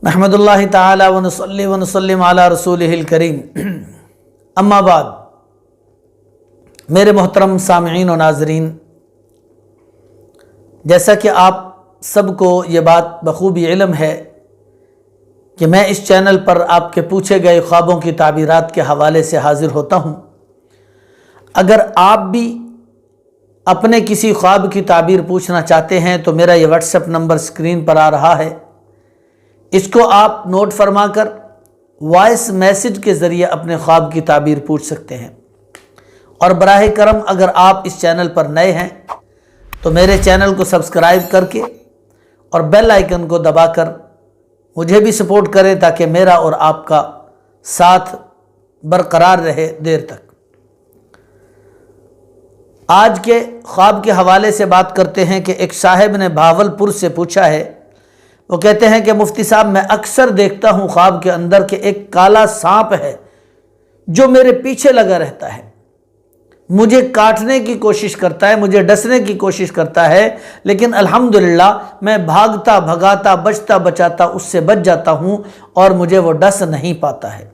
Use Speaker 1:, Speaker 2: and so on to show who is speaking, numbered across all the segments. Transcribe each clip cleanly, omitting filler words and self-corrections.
Speaker 1: अहमदुल्लाहि ताला व नुसल्ली व नुसल्लिम अला रसूलिहिल करीम। अम्मा बाद, मेरे मोहतरम सामईन व नाज़रीन, जैसा कि आप सबको ये बात बखूबी इल्म है कि मैं इस चैनल पर आपके पूछे गए ख्वाबों की ताबीरात के हवाले से हाज़िर होता हूँ। अगर आप भी अपने किसी ख्वाब की ताबीर पूछना चाहते हैं तो मेरा ये व्हाट्सएप नंबर स्क्रीन पर आ रहा है, इसको आप नोट फरमा कर वॉइस मैसेज के ज़रिए अपने ख्वाब की ताबीर पूछ सकते हैं। और बराह करम अगर आप इस चैनल पर नए हैं तो मेरे चैनल को सब्सक्राइब करके और बेल आइकन को दबाकर मुझे भी सपोर्ट करें ताकि मेरा और आपका साथ बरकरार रहे देर तक। आज के ख्वाब के हवाले से बात करते हैं कि एक साहब ने भावलपुर से पूछा है। वो कहते हैं कि मुफ्ती साहब, मैं अक्सर देखता हूँ ख्वाब के अंदर कि एक काला सांप है जो मेरे पीछे लगा रहता है, मुझे काटने की कोशिश करता है, मुझे डसने की कोशिश करता है, लेकिन अल्हम्दुलिल्लाह मैं भागता भगाता बचता बचाता उससे बच जाता हूँ और मुझे वो डस नहीं पाता है।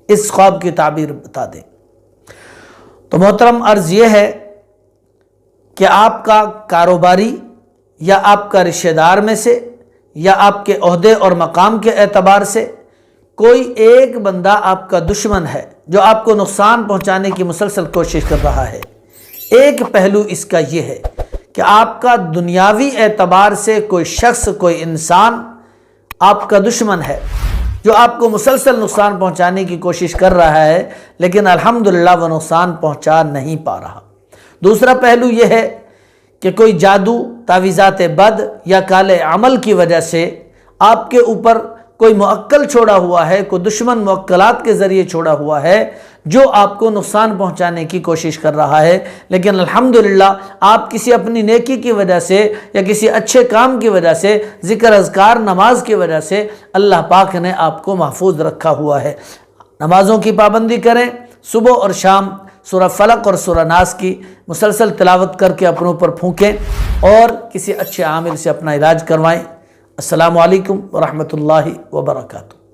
Speaker 1: इस ख्वाब की ताबीर बता दें। तो मोहतरम, अर्ज़ ये है कि आपका कारोबारी या आपका रिश्तेदार में से या आपके ओहदे और मकाम के एतबार से कोई एक बंदा आपका दुश्मन है जो आपको नुकसान पहुंचाने की मुसलसल कोशिश कर रहा है। एक पहलू इसका यह है कि आपका दुनियावी एतबार से कोई शख्स, कोई इंसान आपका दुश्मन है जो आपको मुसलसल नुकसान पहुंचाने की कोशिश कर रहा है, लेकिन अल्हम्दुलिल्लाह वह नुकसान पहुंचा नहीं पा रहा। दूसरा पहलू यह है कि कोई जादू, तावीज़ात बद या काले अमल की वजह से आपके ऊपर कोई मुअक्कल छोड़ा हुआ है, कोई दुश्मन मुअक्कलात के ज़रिए छोड़ा हुआ है जो आपको नुकसान पहुंचाने की कोशिश कर रहा है, लेकिन अल्हम्दुलिल्लाह आप किसी अपनी नेकी की वजह से या किसी अच्छे काम की वजह से, ज़िक्र अज़कार नमाज की वजह से अल्लाह पाक ने आपको महफूज रखा हुआ है। नमाज़ों की पाबंदी करें, सुबह और शाम सूरह फलक और सूरह नास की मुसलसल तिलावत करके अपनों पर फूंकें और किसी अच्छे आमिल से अपना इलाज करवाएं। अस्सलामु अलैकुम व रहमतुल्लाहि व बरकातुहू।